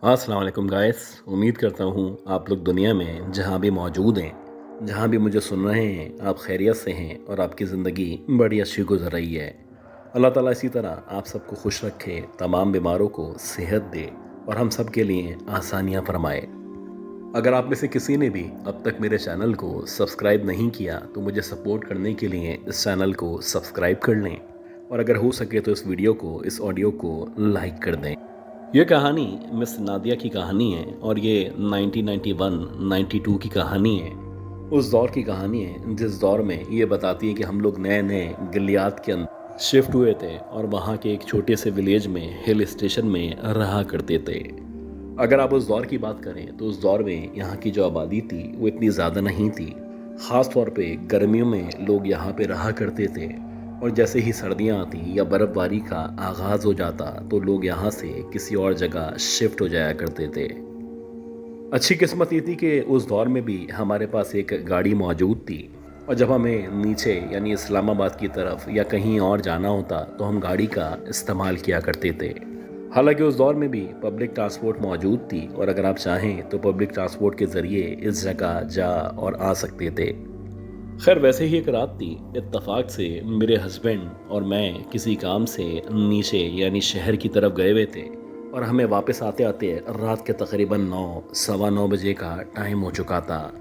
अस्सलाम वालेकुम गाइस। उम्मीद करता हूँ आप लोग दुनिया में जहाँ भी मौजूद हैं, जहाँ भी मुझे सुन रहे हैं, आप खैरियत से हैं और आपकी ज़िंदगी बड़ी अच्छी गुजर रही है। अल्लाह ताला इसी तरह आप सबको खुश रखे, तमाम बीमारों को सेहत दे और हम सब के लिए आसानियाँ फरमाए। अगर आप में से किसी ने भी अब तक मेरे चैनल को सब्सक्राइब नहीं किया तो मुझे सपोर्ट करने के लिए इस चैनल को सब्सक्राइब कर लें और अगर हो सके तो इस वीडियो को, इस ऑडियो को लाइक कर दें। ये कहानी मिस नादिया की कहानी है और ये 1991-92 की कहानी है। उस दौर की कहानी है जिस दौर में ये बताती है कि हम लोग नए नए गिलियाद के अंदर शिफ्ट हुए थे और वहाँ के एक छोटे से विलेज में, हिल स्टेशन में रहा करते थे। अगर आप उस दौर की बात करें तो उस दौर में यहाँ की जो आबादी थी वो इतनी ज़्यादा नहीं थी। ख़ास तौर पे गर्मियों में लोग यहाँ पे रहा करते थे और जैसे ही सर्दियाँ आती या बर्फ़बारी का आगाज़ हो जाता तो लोग यहाँ से किसी और जगह शिफ्ट हो जाया करते थे। अच्छी किस्मत ये थी कि उस दौर में भी हमारे पास एक गाड़ी मौजूद थी और जब हमें नीचे यानी इस्लामाबाद की तरफ या कहीं और जाना होता तो हम गाड़ी का इस्तेमाल किया करते थे। हालांकि उस दौर में भी पब्लिक ट्रांसपोर्ट मौजूद थी और अगर आप चाहें तो पब्लिक ट्रांसपोर्ट के ज़रिए इस जगह जा और आ सकते थे। खैर वैसे ही एक रात थी, इत्तफाक से मेरे हस्बैंड और मैं किसी काम से नीचे यानी शहर की तरफ गए हुए थे और हमें वापस आते आते रात के तकरीबन 9 सवा 9 बजे का टाइम हो चुका था।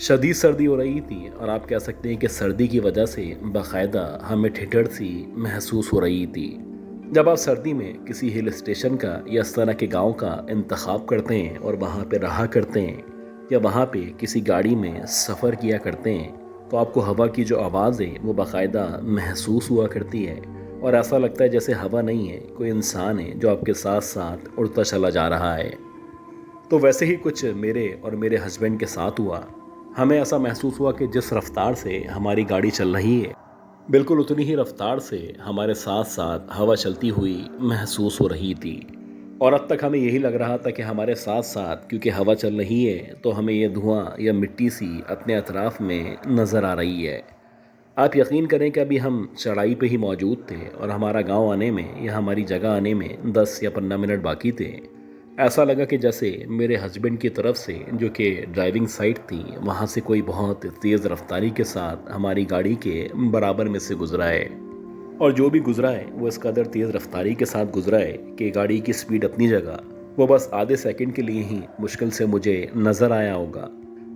शदीद सर्दी हो रही थी और आप कह सकते हैं कि सर्दी की वजह से बाकायदा हमें ठिठुर सी महसूस हो रही थी। जब आप सर्दी में किसी हिल स्टेशन का या इस तरह के गांव का इंतखाब करते हैं और वहाँ पे रहा करते हैं या वहाँ पे किसी गाड़ी में सफ़र किया करते हैं तो आपको हवा की जो आवाज़ है वो बाकायदा महसूस हुआ करती है और ऐसा लगता है जैसे हवा नहीं है, कोई इंसान है जो आपके साथ साथ उड़ता चला जा रहा है। तो वैसे ही कुछ मेरे और मेरे हस्बैंड के साथ हुआ। हमें ऐसा महसूस हुआ कि जिस रफ्तार से हमारी गाड़ी चल रही है बिल्कुल उतनी ही रफ्तार से हमारे साथ साथ हवा चलती हुई महसूस हो रही थी और अब तक हमें यही लग रहा था कि हमारे साथ साथ क्योंकि हवा चल रही है तो हमें ये धुआं या मिट्टी सी अपने अतराफ में नज़र आ रही है। आप यकीन करें कि अभी हम चढ़ाई पे ही मौजूद थे और हमारा गांव आने में या हमारी जगह आने में 10 या 15 मिनट बाकी थे। ऐसा लगा कि जैसे मेरे हस्बैंड की तरफ से जो कि ड्राइविंग साइड थी वहाँ से कोई बहुत तेज़ रफ्तारी के साथ हमारी गाड़ी के बराबर में से गुजरा है और जो भी गुजरा है वो इस कदर तेज़ रफ्तारी के साथ गुजरा है कि गाड़ी की स्पीड अपनी जगह वो बस आधे सेकंड के लिए ही मुश्किल से मुझे नज़र आया होगा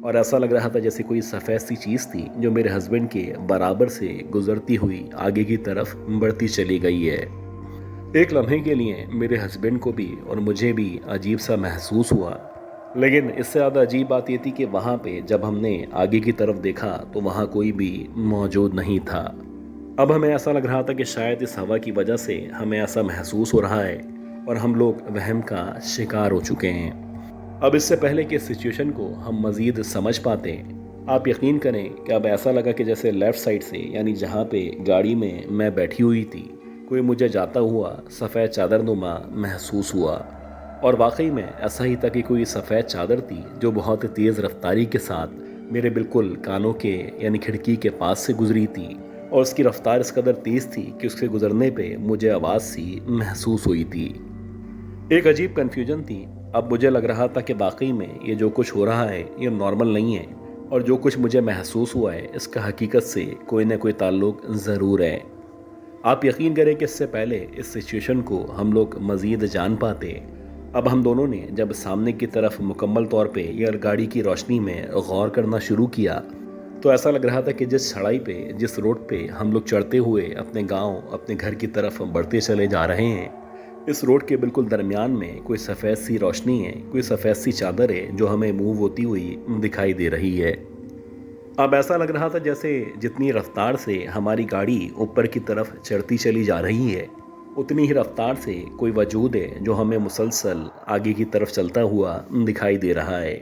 और ऐसा लग रहा था जैसे कोई सफ़ेद सी चीज़ थी जो मेरे हस्बैंड के बराबर से गुजरती हुई आगे की तरफ बढ़ती चली गई है। एक लम्हे के लिए मेरे हस्बैंड को भी और मुझे भी अजीब सा महसूस हुआ, लेकिन इससे ज़्यादा अजीब बात ये थी कि वहाँ पे जब हमने आगे की तरफ देखा तो वहाँ कोई भी मौजूद नहीं था। अब हमें ऐसा लग रहा था कि शायद इस हवा की वजह से हमें ऐसा महसूस हो रहा है और हम लोग वहम का शिकार हो चुके हैं। अब इससे पहले कि इस सिचुएशन को हम मज़ीद समझ पाते आप यकीन करें कि अब ऐसा लगा कि जैसे लेफ़्ट साइड से यानी जहाँ पे गाड़ी में मैं बैठी हुई थी कोई मुझे जाता हुआ सफ़ेद चादरनुमा महसूस हुआ और वाकई में ऐसा ही था कि कोई सफ़ेद चादर थी जो बहुत तेज़ रफ्तारी के साथ मेरे बिल्कुल कानों के यानी खिड़की के पास से गुजरी थी और उसकी रफ्तार इस कदर तेज़ थी कि उसके गुजरने पे मुझे आवाज़ सी महसूस हुई थी। एक अजीब कन्फ्यूजन थी। अब मुझे लग रहा था कि वाकई में ये जो कुछ हो रहा है ये नॉर्मल नहीं है और जो कुछ मुझे महसूस हुआ है इसका हकीकत से कोई ना कोई ताल्लुक ज़रूर है। आप यकीन करें कि इससे पहले इस सिचुएशन को हम लोग मज़ीद जान पाते अब हम दोनों ने जब सामने की तरफ मुकम्मल तौर पे या गाड़ी की रोशनी में गौर करना शुरू किया तो ऐसा लग रहा था कि जिस चढ़ाई पे, जिस रोड पे हम लोग चढ़ते हुए अपने गांव, अपने घर की तरफ बढ़ते चले जा रहे हैं, इस रोड के बिल्कुल दरमियान में कोई सफ़ेद सी रोशनी है, कोई सफ़ेद सी चादर है जो हमें मूव होती हुई दिखाई दे रही है। अब ऐसा लग रहा था जैसे जितनी रफ्तार से हमारी गाड़ी ऊपर की तरफ चढ़ती चली जा रही है उतनी ही रफ्तार से कोई वजूद है जो हमें मुसलसल आगे की तरफ चलता हुआ दिखाई दे रहा है।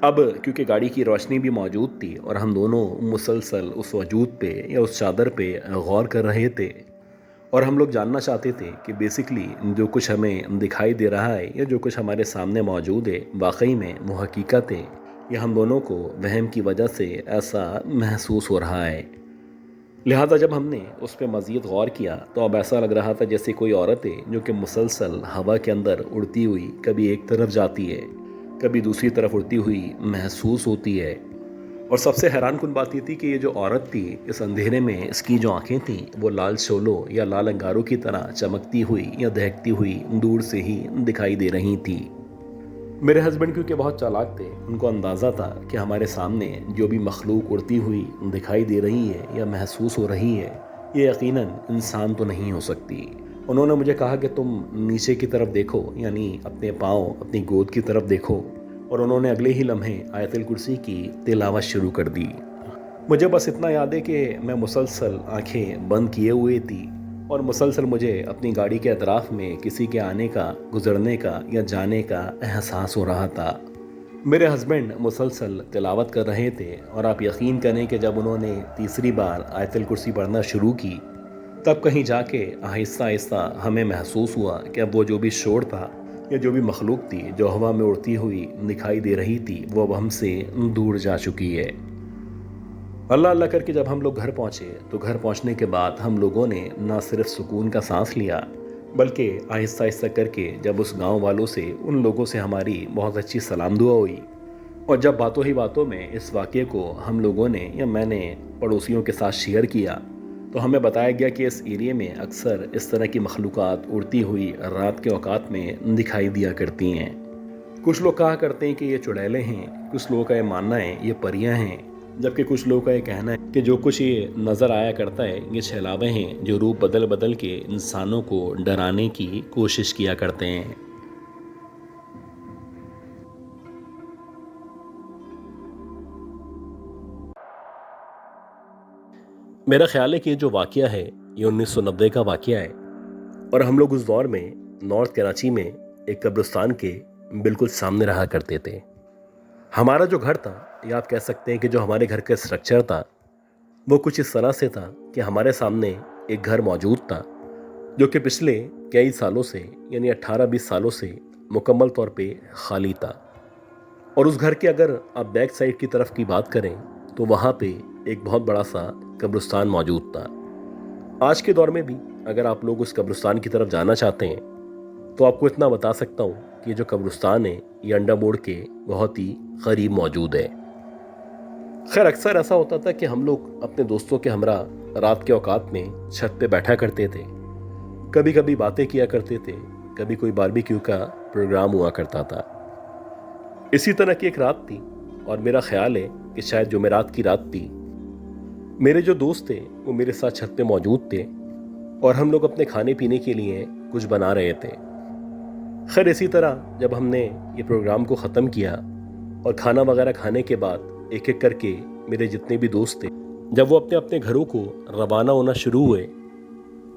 अब क्योंकि गाड़ी की रोशनी भी मौजूद थी और हम दोनों मुसलसल उस वजूद पे या उस चादर पे गौर कर रहे थे और हम लोग जानना चाहते थे कि बेसिकली जो कुछ हमें दिखाई दे रहा है या जो कुछ हमारे सामने मौजूद है वाकई में वो हकीकत है या हम दोनों को वहम की वजह से ऐसा महसूस हो रहा है। لہٰذا جب ہم نے اس پہ مزید غور کیا تو اب ایسا لگ رہا تھا جیسے کوئی عورت ہے جو کہ مسلسل ہوا کے اندر اڑتی ہوئی کبھی ایک طرف جاتی ہے، کبھی دوسری طرف اڑتی ہوئی محسوس ہوتی ہے۔ اور سب سے حیران کن بات یہ تھی کہ یہ جو عورت تھی، اس اندھیرے میں اس کی جو آنکھیں تھیں وہ لال شولوں یا لال انگاروں کی طرح چمکتی ہوئی یا دہکتی ہوئی دور سے ہی دکھائی دے رہی تھی۔ میرے ہسبینڈ کیونکہ بہت چالاک تھے، ان کو اندازہ تھا کہ ہمارے سامنے جو بھی مخلوق اڑتی ہوئی دکھائی دے رہی ہے یا محسوس ہو رہی ہے، یہ یقیناً انسان تو نہیں ہو سکتی۔ انہوں نے مجھے کہا کہ تم نیچے کی طرف دیکھو، یعنی اپنے پاؤں، اپنی گود کی طرف دیکھو، اور انہوں نے اگلے ہی لمحے آیت الکرسی کی تلاوت شروع کر دی۔ مجھے بس اتنا یاد ہے کہ میں مسلسل آنکھیں بند کیے ہوئے تھی اور مسلسل مجھے اپنی گاڑی کے اطراف میں کسی کے آنے کا، گزرنے کا یا جانے کا احساس ہو رہا تھا۔ میرے ہسبینڈ مسلسل تلاوت کر رہے تھے، اور آپ یقین کریں کہ جب انہوں نے تیسری بار آیت الکرسی پڑھنا شروع کی تب کہیں جا کے آہستہ آہستہ ہمیں محسوس ہوا کہ اب وہ جو بھی شور تھا یا جو بھی مخلوق تھی جو ہوا میں اڑتی ہوئی دکھائی دے رہی تھی وہ اب ہم سے دور جا چکی ہے۔ اللہ اللہ کر کے جب ہم لوگ گھر پہنچے تو گھر پہنچنے کے بعد ہم لوگوں نے نہ صرف سکون کا سانس لیا، بلکہ آہستہ آہستہ کر کے جب اس گاؤں والوں سے، ان لوگوں سے ہماری بہت اچھی سلام دعا ہوئی، اور جب باتوں ہی باتوں میں اس واقعے کو ہم لوگوں نے یا میں نے پڑوسیوں کے ساتھ شیئر کیا تو ہمیں بتایا گیا کہ اس ایریے میں اکثر اس طرح کی مخلوقات اڑتی ہوئی رات کے اوقات میں دکھائی دیا کرتی ہیں۔ کچھ لوگ کہا کرتے ہیں کہ یہ چڑیلیں ہیں، کچھ لوگوں کا یہ ماننا ہے یہ پریاں ہیں، جبکہ کچھ لوگوں کا یہ کہنا ہے کہ جو کچھ یہ نظر آیا کرتا ہے یہ چھلاوے ہیں جو روپ بدل بدل کے انسانوں کو ڈرانے کی کوشش کیا کرتے ہیں۔ میرا خیال ہے کہ یہ جو واقعہ ہے یہ 1990 کا واقعہ ہے، اور ہم لوگ اس دور میں نارتھ کراچی میں ایک قبرستان کے بالکل سامنے رہا کرتے تھے۔ ہمارا جو گھر تھا، یا آپ کہہ سکتے ہیں کہ جو ہمارے گھر کا اسٹرکچر تھا، وہ کچھ اس طرح سے تھا کہ ہمارے سامنے ایک گھر موجود تھا جو کہ پچھلے کئی سالوں سے، یعنی 18-20 سالوں سے مکمل طور پہ خالی تھا، اور اس گھر کے اگر آپ بیک سائڈ کی طرف کی بات کریں تو وہاں پہ ایک بہت بڑا سا قبرستان موجود تھا۔ آج کے دور میں بھی اگر آپ لوگ اس قبرستان کی طرف جانا چاہتے ہیں تو آپ کو اتنا بتا سکتا ہوں کہ جو قبرستان ہے یہ انڈا موڑ کے بہت ہی قریب موجود ہے۔ خیر اکثر ایسا ہوتا تھا کہ ہم لوگ اپنے دوستوں کے ہمراہ رات کے اوقات میں چھت پہ بیٹھا کرتے تھے، کبھی کبھی باتیں کیا کرتے تھے، کبھی کوئی باربیکیو کا پروگرام ہوا کرتا تھا۔ اسی طرح کی ایک رات تھی، اور میرا خیال ہے کہ شاید جمعرات کی رات تھی۔ میرے جو دوست تھے وہ میرے ساتھ چھت پہ موجود تھے، اور ہم لوگ اپنے کھانے پینے کے لیے کچھ بنا رہے تھے۔ خیر اسی طرح جب ہم نے یہ پروگرام کو ختم کیا اور کھانا وغیرہ کھانے کے بعد ایک ایک کر کے میرے جتنے بھی دوست تھے جب وہ اپنے اپنے گھروں کو روانہ ہونا شروع ہوئے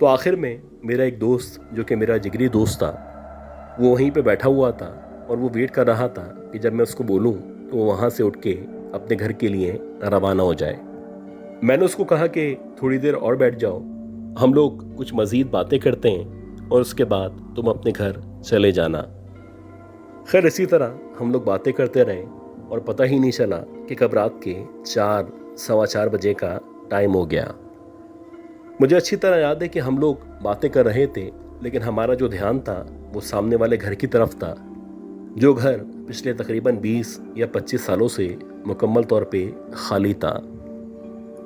تو آخر میں میرا ایک دوست جو کہ میرا جگری دوست تھا وہ وہیں پہ بیٹھا ہوا تھا، اور وہ ویٹ کر رہا تھا کہ جب میں اس کو بولوں تو وہ وہاں سے اٹھ کے اپنے گھر کے لیے روانہ ہو جائے۔ میں نے اس کو کہا کہ تھوڑی دیر اور بیٹھ جاؤ، ہم لوگ کچھ مزید باتیں کرتے ہیں اور اس کے بعد تم اپنے گھر چلے جانا۔ خیر اسی طرح ہم لوگ باتیں کرتے رہے، اور پتہ ہی نہیں چلا کہ کب رات کے 4-4:15 بجے کا ٹائم ہو گیا۔ مجھے اچھی طرح یاد ہے کہ ہم لوگ باتیں کر رہے تھے، لیکن ہمارا جو دھیان تھا وہ سامنے والے گھر کی طرف تھا، جو گھر پچھلے تقریباً 20 یا 25 سالوں سے مکمل طور پہ خالی تھا۔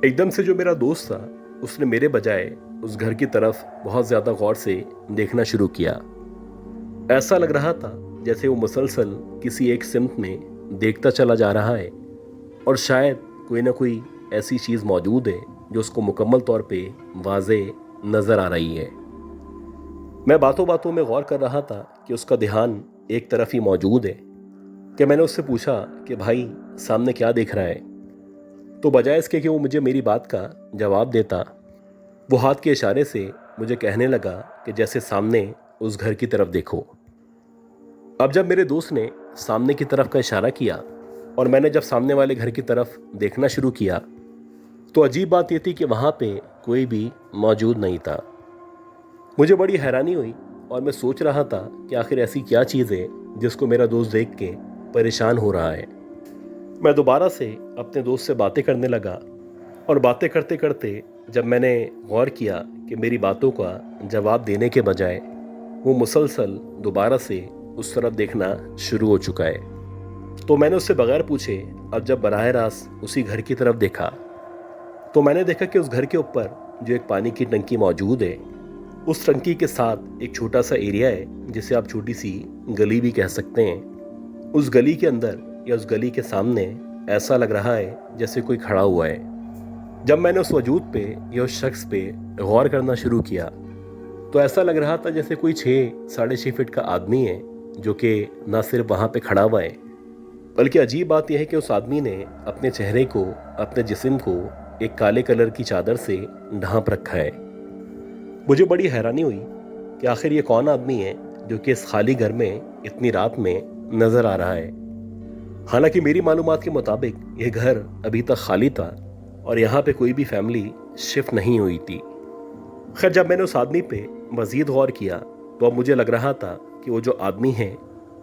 ایک دم سے جو میرا دوست تھا اس نے میرے بجائے اس گھر کی طرف بہت زیادہ غور سے دیکھنا شروع کیا۔ ایسا لگ رہا تھا جیسے وہ مسلسل کسی ایک سمت میں دیکھتا چلا جا رہا ہے، اور شاید کوئی نہ کوئی ایسی چیز موجود ہے جو اس کو مکمل طور پہ واضح نظر آ رہی ہے۔ میں باتوں باتوں میں غور کر رہا تھا کہ اس کا دھیان ایک طرف ہی موجود ہے کہ میں نے اس سے پوچھا کہ بھائی سامنے کیا دیکھ رہا ہے؟ تو بجائے اس کے کہ وہ مجھے میری بات کا جواب دیتا، وہ ہاتھ کے اشارے سے مجھے کہنے لگا کہ جیسے سامنے اس گھر کی طرف دیکھو۔ اب جب میرے دوست نے سامنے کی طرف کا اشارہ کیا اور میں نے جب سامنے والے گھر کی طرف دیکھنا شروع کیا تو عجیب بات یہ تھی کہ وہاں پہ کوئی بھی موجود نہیں تھا۔ مجھے بڑی حیرانی ہوئی، اور میں سوچ رہا تھا کہ آخر ایسی کیا چیز ہے جس کو میرا دوست دیکھ کے پریشان ہو رہا ہے۔ میں دوبارہ سے اپنے دوست سے باتیں کرنے لگا، اور باتیں کرتے کرتے जब मैंने गौर किया कि मेरी बातों का जवाब देने के बजाय वो मुसलसल दोबारा से उस तरफ देखना शुरू हो चुका है, तो मैंने उससे बगैर पूछे अब जब बराह रास्त उसी घर की तरफ देखा तो मैंने देखा कि उस घर के ऊपर जो एक पानी की टंकी मौजूद है, उस टंकी के साथ एक छोटा सा एरिया है जिसे आप छोटी सी गली भी कह सकते हैं। उस गली के अंदर या उस गली के सामने ऐसा लग रहा है जैसे कोई खड़ा हुआ है। जब मैंने उस वजूद पे या उस शख्स पे गौर करना शुरू किया तो ऐसा लग रहा था जैसे कोई 6-6.5 फीट का आदमी है जो कि ना सिर्फ वहाँ पे खड़ा हुआ है, बल्कि अजीब बात यह है कि उस आदमी ने अपने चेहरे को, अपने जिस्म को एक काले कलर की चादर से ढांप रखा है। मुझे बड़ी हैरानी हुई कि आखिर ये कौन आदमी है जो कि इस खाली घर में इतनी रात में नज़र आ रहा है। हालांकि मेरी मालूमात के मुताबिक यह घर अभी तक खाली था और यहाँ पे कोई भी फैमिली शिफ्ट नहीं हुई थी। खैर, जब मैंने उस आदमी पे मज़ीद गौर किया तो अब मुझे लग रहा था कि वो जो आदमी है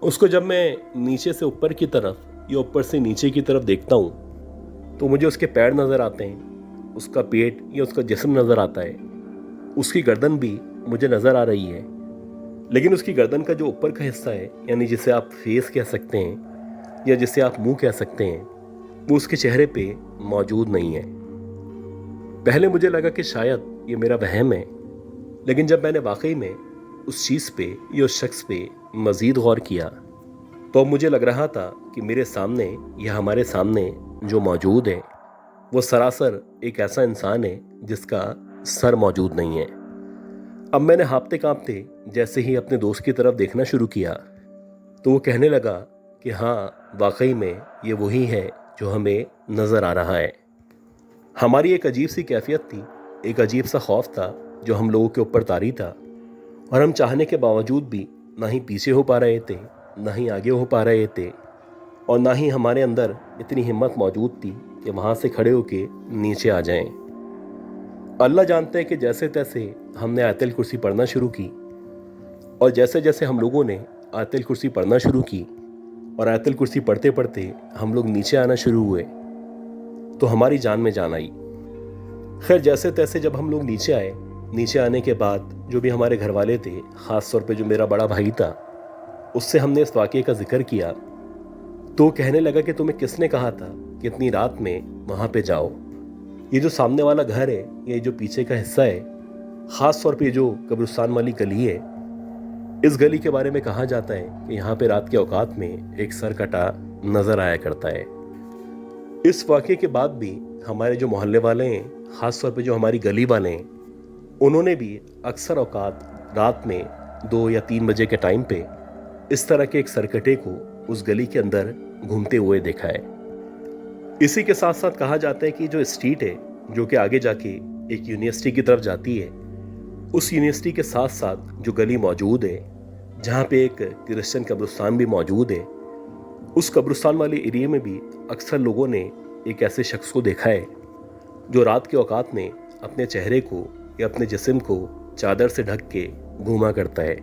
उसको जब मैं नीचे से ऊपर की तरफ या ऊपर से नीचे की तरफ देखता हूँ तो मुझे उसके पैर नज़र आते हैं, उसका पेट या उसका जिस्म नज़र आता है, उसकी गर्दन भी मुझे नज़र आ रही है। लेकिन उसकी गर्दन का जो ऊपर का हिस्सा है, यानी जिसे आप फेस कह सकते हैं या जिसे आप मुंह कह सकते हैं, वो उसके चेहरे पे मौजूद नहीं है। पहले मुझे लगा कि शायद ये मेरा वहम है, लेकिन जब मैंने वाकई में उस चीज़ पे या उस शख्स पे मज़ीद गौर किया तो अब मुझे लग रहा था कि मेरे सामने या हमारे सामने जो मौजूद है वो सरासर एक ऐसा इंसान है जिसका सर मौजूद नहीं है। अब मैंने हाँफते काँपते जैसे ही अपने दोस्त की तरफ देखना शुरू किया तो वो कहने लगा कि हाँ, वाकई में ये वही है जो हमें नज़र आ रहा है। हमारी एक अजीब सी कैफियत थी, एक अजीब सा खौफ था जो हम लोगों के ऊपर तारी था, और हम चाहने के बावजूद भी ना ही पीछे हो पा रहे थे, ना ही आगे हो पा रहे थे, और ना ही हमारे अंदर इतनी हिम्मत मौजूद थी कि वहाँ से खड़े होके नीचे आ जाएं। अल्लाह जानते हैं कि जैसे तैसे हमने आयतल कुर्सी पढ़ना शुरू की, और जैसे जैसे हम लोगों ने आयतल कुर्सी पढ़ना शुरू की और आयतल कुर्सी पढ़ते पढ़ते हम लोग नीचे आना शुरू हुए तो हमारी जान में जान आई। खैर, जैसे तैसे जब हम लोग नीचे आए, नीचे आने के बाद जो भी हमारे घर वाले थे, ख़ास तौर पे जो मेरा बड़ा भाई था, उससे हमने इस वाक़े का जिक्र किया तो कहने लगा कि तुम्हें किसने कहा था कि इतनी रात में वहाँ पे जाओ। ये जो सामने वाला घर है, ये जो पीछे का हिस्सा है, ख़ास तौर पे जो कब्रिस्तान वाली गली है, इस गली के बारे में कहा जाता है कि यहाँ पे रात के औकात में एक सरकटा नज़र आया करता है। इस वाक़े के बाद भी हमारे जो मोहल्ले वाले हैं, ख़ास तौर पे जो हमारी गली वाले हैं, उन्होंने भी अक्सर औकात रात में 2 या 3 बजे के टाइम पे इस तरह के एक सरकटे को उस गली के अंदर घूमते हुए देखा है। इसी के साथ साथ कहा जाता है कि जो स्ट्रीट है जो कि आगे जाके एक यूनिवर्सिटी की तरफ जाती है, उस यूनिवर्सिटी के साथ साथ जो गली मौजूद है जहाँ पे एक क्रिश्चियन कब्रिस्तान भी मौजूद है, उस कब्रिस्तान वाले एरिया में भी अक्सर लोगों ने एक ऐसे शख्स को देखा है जो रात के औकात में अपने चेहरे को या अपने जिस्म को चादर से ढक के घूमा करता है।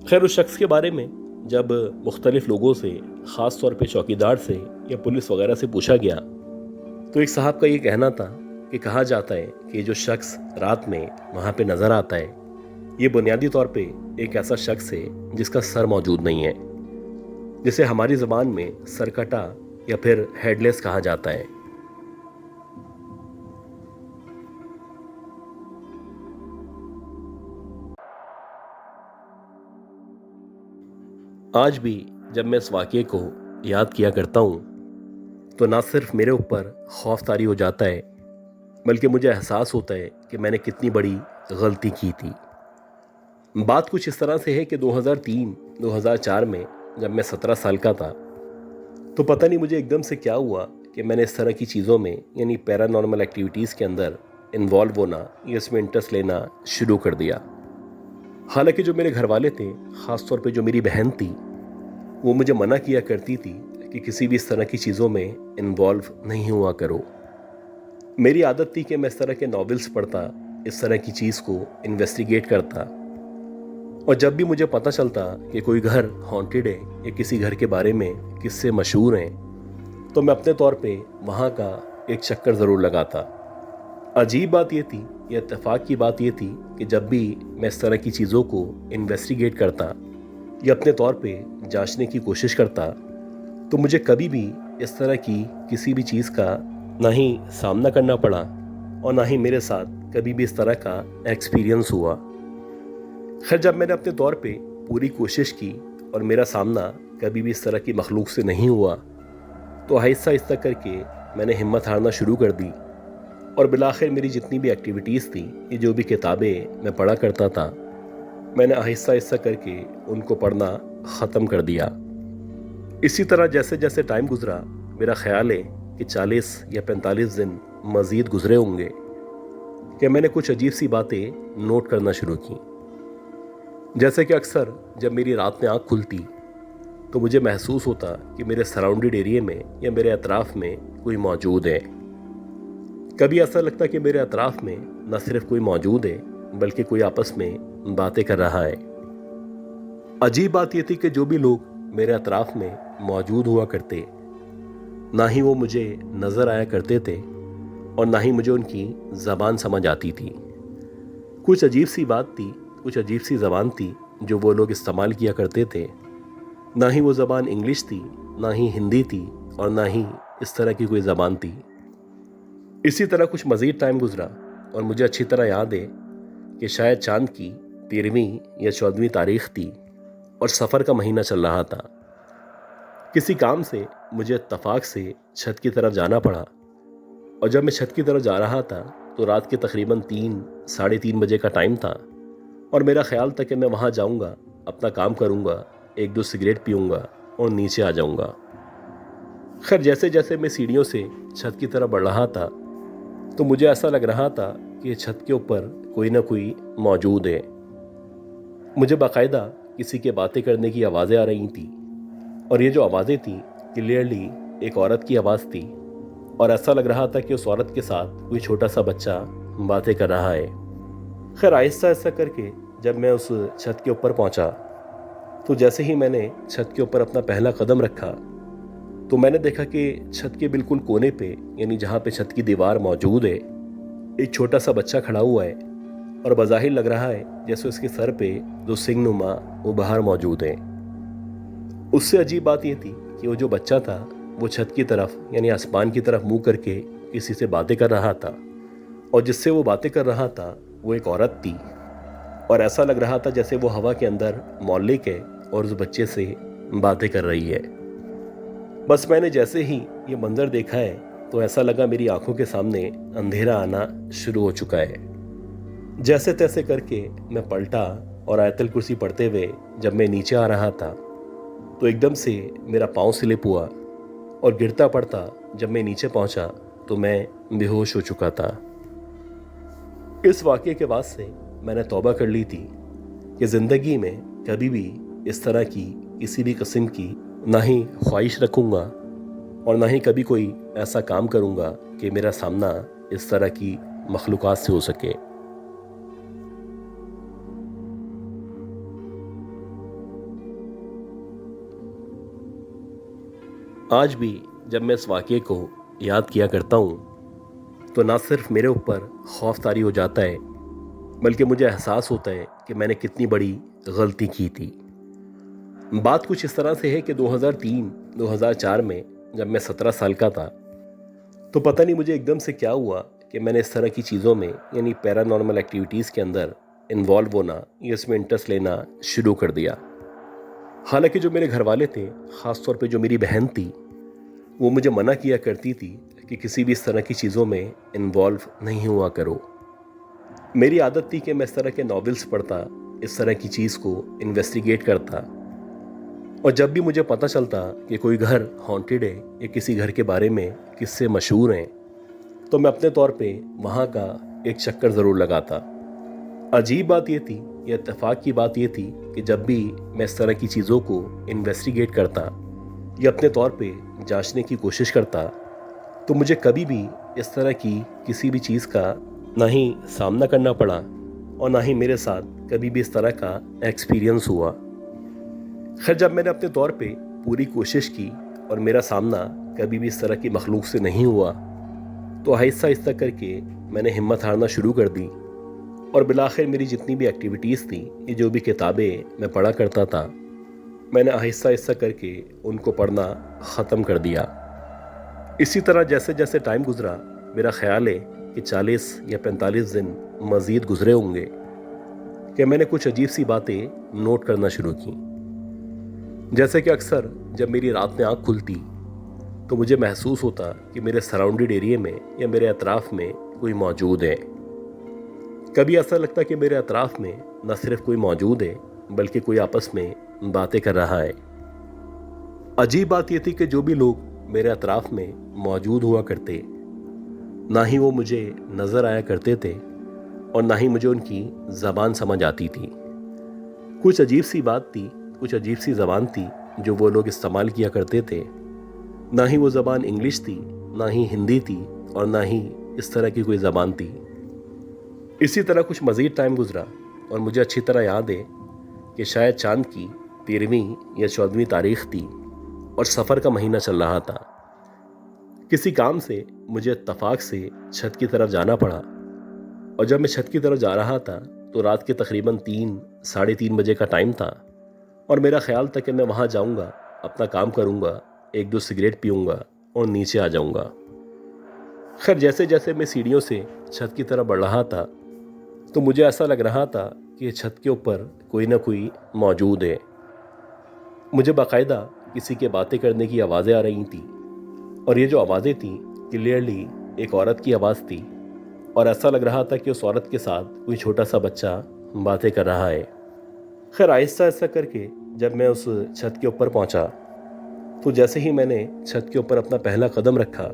खैर, उस शख्स के बारे में जब मुख्तलिफ लोगों से, ख़ास तौर पे चौकीदार से या पुलिस वगैरह से पूछा गया तो एक साहब का ये कहना था कि कहा जाता है कि जो शख्स रात में वहाँ पे नज़र आता है, ये बुनियादी तौर पे एक ऐसा शख्स है जिसका सर मौजूद नहीं है, जिसे हमारी ज़बान में सरकटा या फिर हेडलेस कहा जाता है। आज भी जब मैं इस वाक़े को याद किया करता हूँ तो ना सिर्फ मेरे ऊपर खौफ तारी हो जाता है, बल्कि मुझे एहसास होता है कि मैंने कितनी बड़ी गलती की थी। बात कुछ इस तरह से है कि 2003-2004 में जब मैं 17 साल का था तो पता नहीं मुझे एकदम से क्या हुआ कि मैंने इस तरह की चीज़ों में, यानी पैरानॉर्मल एक्टिविटीज़ के अंदर इन्वॉल्व होना या इसमें इंटरेस्ट लेना शुरू कर दिया। हालांकि जो मेरे घर वाले थे, ख़ास तौर पे जो मेरी बहन थी, वो मुझे मना किया करती थी कि किसी भी इस तरह की चीज़ों में इन्वॉल्व नहीं हुआ करो। मेरी आदत थी कि मैं इस तरह के नॉवेल्स पढ़ता, इस तरह की चीज़ को इन्वेस्टिगेट करता, और जब भी मुझे पता चलता कि कोई घर हॉन्टेड है या किसी घर के बारे में किस्से मशहूर हैं तो मैं अपने तौर पे वहाँ का एक चक्कर ज़रूर लगाता। अजीब बात ये थी, या इत्तेफाक की बात ये थी कि जब भी मैं इस तरह की चीज़ों को इन्वेस्टिगेट करता या अपने तौर पे जांचने की कोशिश करता, तो मुझे कभी भी इस तरह की किसी भी चीज़ का ना ही सामना करना पड़ा और ना ही मेरे साथ कभी भी इस तरह का एक्सपीरियंस हुआ। खैर, जब मैंने अपने तौर पे पूरी कोशिश की और मेरा सामना कभी भी इस तरह की मखलूक से नहीं हुआ, तो आहिस्ता आहिस्ता करके मैंने हिम्मत हारना शुरू कर दी और बिलाखिर मेरी जितनी भी एक्टिविटीज़ थी, ये जो भी किताबें मैं पढ़ा करता था, मैंने आहिस्ता आहिस्ता करके उनको पढ़ना ख़त्म कर दिया। इसी तरह जैसे जैसे टाइम गुजरा, मेरा ख्याल है कि 40 या 45 दिन मज़ीद गुजरे होंगे कि मैंने कुछ अजीब सी बातें नोट करना शुरू की। जैसे कि अक्सर जब मेरी रात में आँख खुलती तो मुझे महसूस होता कि मेरे सराउंडेड एरिया में या मेरे अतराफ़ में कोई मौजूद है। कभी ऐसा लगता कि मेरे अतराफ़ में न सिर्फ कोई मौजूद है, बल्कि कोई आपस में बातें कर रहा है। अजीब बात यह थी कि जो भी लोग मेरे अतराफ़ में मौजूद हुआ करते, ना ही वो मुझे नज़र आया करते थे और ना ही मुझे उनकी ज़बान समझ आती थी। कुछ अजीब सी बात थी, कुछ अजीब सी ज़बान थी जो वो लोग इस्तेमाल किया करते थे। ना ही वो ज़बान इंग्लिश थी, ना ही हिंदी थी और ना ही इस तरह की कोई ज़बान थी। इसी तरह कुछ मज़ीद टाइम गुजरा और मुझे अच्छी तरह याद है कि शायद चाँद की 13वीं या 14वीं तारीख़ थी और सफ़र का महीना चल रहा था। किसी काम से मुझे इत्तफाक से छत की तरफ जाना पड़ा और जब मैं छत की तरफ जा रहा था तो रात के तकरीबन 3 साढ़े 3 बजे का टाइम था और मेरा ख्याल था कि मैं वहाँ जाऊँगा, अपना काम करूँगा, 1-2 सिगरेट पीऊँगा और नीचे आ जाऊँगा। खैर, जैसे जैसे मैं सीढ़ियों से छत की तरफ बढ़ रहा था तो मुझे ऐसा लग रहा था कि छत के ऊपर कोई ना कोई मौजूद है। मुझे बाकायदा किसी के बातें करने की आवाज़ें आ रही थी और ये जो आवाज़ें थी क्लियरली एक औरत की आवाज़ थी और ऐसा लग रहा था कि उस औरत के साथ कोई छोटा सा बच्चा बातें कर रहा है। खैर, आहिस्ता आहिस्ता करके जब मैं उस छत के ऊपर पहुंचा तो जैसे ही मैंने छत के ऊपर अपना पहला कदम रखा तो मैंने देखा कि छत के बिल्कुल कोने पे, यानी जहाँ पे छत की दीवार मौजूद है, एक छोटा सा बच्चा खड़ा हुआ है और बज़ाहिर लग रहा है जैसे उसके सर पे जो सिंगनुमा वो बाहर मौजूद है। उससे अजीब बात ये थी कि वो जो बच्चा था वो छत की तरफ यानी आसमान की तरफ मुँह करके किसी से बातें कर रहा था और जिससे वो बातें कर रहा था वो एक औरत थी और ऐसा लग रहा था जैसे वो हवा के अंदर मौलिक है और उस बच्चे से बातें कर रही है। बस मैंने जैसे ही ये मंजर देखा है तो ऐसा लगा मेरी आंखों के सामने अंधेरा आना शुरू हो चुका है। जैसे तैसे करके मैं पलटा और आयतल कुर्सी पढ़ते हुए जब मैं नीचे आ रहा था तो एकदम से मेरा पाँव स्लिप हुआ और गिरता पड़ता जब मैं नीचे पहुंचा तो मैं बेहोश हो चुका था। इस वाक़ये के बाद से मैंने तौबा कर ली थी कि ज़िंदगी में कभी भी इस तरह की किसी भी किस्म की ना ही ख्वाहिश रखूँगा और ना ही कभी कोई ऐसा काम करूँगा कि मेरा सामना इस तरह की मखलूक़ात से हो सके। आज भी जब मैं इस वाक़ये को याद किया करता हूँ तो ना सिर्फ मेरे ऊपर खौफ तारी हो जाता है, बल्कि मुझे एहसास होता है कि मैंने कितनी बड़ी गलती की थी। बात कुछ इस तरह से है कि 2003-2004 में जब मैं 17 साल का था तो पता नहीं मुझे एकदम से क्या हुआ कि मैंने इस तरह की चीज़ों में यानी पैरानॉर्मल एक्टिविटीज़ के अंदर इन्वॉल्व होना या इसमें इंटरेस्ट लेना शुरू कर दिया। हालांकि जो मेरे घर वाले थे, ख़ास तौर पे जो मेरी बहन थी, वो मुझे मना किया करती थी कि किसी भी इस तरह की चीज़ों में इन्वॉल्व नहीं हुआ करो। मेरी आदत थी कि मैं इस तरह के नॉवेल्स पढ़ता, इस तरह की चीज़ को इन्वेस्टिगेट करता और जब भी मुझे पता चलता कि कोई घर हॉन्टेड है या किसी घर के बारे में किस्से मशहूर हैं तो मैं अपने तौर पे वहाँ का एक चक्कर ज़रूर लगाता। अजीब बात ये थी, या इत्तेफाक की बात ये थी कि जब भी मैं इस तरह की चीज़ों को इन्वेस्टिगेट करता या अपने तौर पे जांचने की कोशिश करता तो मुझे कभी भी इस तरह की किसी भी चीज़ का ना ही सामना करना पड़ा और ना ही मेरे साथ कभी भी इस तरह का एक्सपीरियंस हुआ। खैर, जब मैंने अपने तौर पे पूरी कोशिश की और मेरा सामना कभी भी इस तरह की मखलूक से नहीं हुआ تو آہستہ آہستہ کر کے میں نے ہمت ہارنا شروع کر دی، اور بالآخر میری جتنی بھی ایکٹیویٹیز تھیں، یہ جو بھی کتابیں میں پڑھا کرتا تھا، میں نے آہستہ آہستہ کر کے ان کو پڑھنا ختم کر دیا۔ اسی طرح جیسے جیسے ٹائم گزرا، میرا خیال ہے کہ 40 یا 45 دن مزید گزرے ہوں گے کہ میں نے کچھ عجیب سی باتیں نوٹ کرنا شروع کی۔ جیسے کہ اکثر جب میری رات میں آنکھ کھلتی تو مجھے محسوس ہوتا کہ میرے سراؤنڈڈ ایریے میں یا میرے اطراف میں کوئی موجود ہے۔ کبھی ایسا لگتا کہ میرے اطراف میں نہ صرف کوئی موجود ہے بلکہ کوئی آپس میں باتیں کر رہا ہے۔ عجیب بات یہ تھی کہ جو بھی لوگ میرے اطراف میں موجود ہوا کرتے، نہ ہی وہ مجھے نظر آیا کرتے تھے اور نہ ہی مجھے ان کی زبان سمجھ آتی تھی۔ کچھ عجیب سی بات تھی، کچھ عجیب سی زبان تھی جو وہ لوگ استعمال کیا کرتے تھے۔ نہ ہی وہ زبان انگلش تھی، نہ ہی ہندی تھی، اور نہ ہی اس طرح کی کوئی زبان تھی۔ اسی طرح کچھ مزید ٹائم گزرا اور مجھے اچھی طرح یاد ہے کہ شاید چاند کی 13ویں یا 14ویں تاریخ تھی اور سفر کا مہینہ چل رہا تھا۔ کسی کام سے مجھے اتفاق سے چھت کی طرف جانا پڑا، اور جب میں چھت کی طرف جا رہا تھا تو رات کے تقریباً 3-3:30 بجے کا ٹائم تھا، اور میرا خیال تھا کہ میں وہاں جاؤں گا، اپنا کام کروں گا، 1-2 سگریٹ پیوں گا اور نیچے آ جاؤں گا۔ خیر جیسے جیسے میں سیڑھیوں سے چھت کی طرف بڑھ رہا تھا تو مجھے ایسا لگ رہا تھا کہ چھت کے اوپر کوئی نہ کوئی موجود ہے۔ مجھے باقاعدہ کسی کے باتیں کرنے کی آوازیں آ رہی تھیں، اور یہ جو آوازیں تھیں کلیئرلی ایک عورت کی آواز تھی، اور ایسا لگ رہا تھا کہ اس عورت کے ساتھ کوئی چھوٹا سا بچہ باتیں کر رہا ہے۔ خیر آہستہ آہستہ کر کے جب میں اس چھت کے اوپر پہنچا تو جیسے ہی میں نے چھت کے اوپر اپنا پہلا قدم رکھا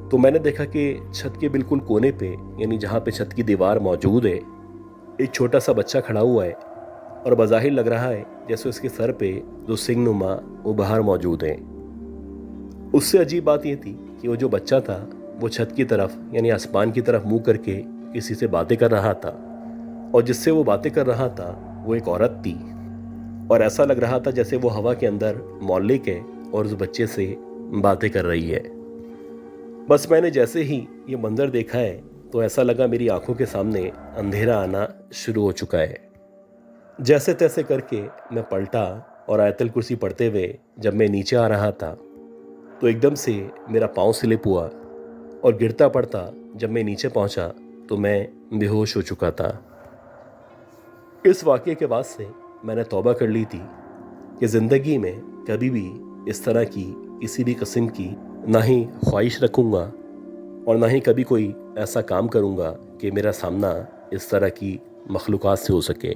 تو میں نے دیکھا کہ چھت کے بالکل کونے پہ، یعنی جہاں پہ چھت کی دیوار موجود ہے، ایک چھوٹا سا بچہ کھڑا ہوا ہے، اور بظاہر لگ رہا ہے جیسے اس کے سر پہ جو سنگ نما وہ باہر موجود ہیں۔ اس سے عجیب بات یہ تھی کہ وہ جو بچہ تھا وہ چھت کی طرف یعنی آسمان کی طرف منہ کر کے کسی سے باتیں کر رہا تھا، اور جس سے وہ باتیں کر رہا تھا وہ ایک عورت تھی، اور ایسا لگ رہا تھا جیسے وہ ہوا کے اندر معلق ہے اور اس بچے سے باتیں کر رہی ہے۔ بس میں نے جیسے ہی یہ منظر دیکھا ہے تو ایسا لگا میری آنکھوں کے سامنے اندھیرا آنا شروع ہو چکا ہے۔ جیسے تیسے کر کے میں پلٹا، اور آیت الکرسی پڑھتے ہوئے جب میں نیچے آ رہا تھا تو ایک دم سے میرا پاؤں سلپ ہوا، اور گرتا پڑتا جب میں نیچے پہنچا تو میں بے ہوش ہو چکا تھا۔ اس واقعے کے بعد سے میں نے توبہ کر لی تھی کہ زندگی میں کبھی بھی اس طرح کی کسی بھی قسم کی نہ ہی خواہش رکھوں گا، اور نہ ہی کبھی کوئی ایسا کام کروں گا کہ میرا سامنا اس طرح کی مخلوقات سے ہو سکے۔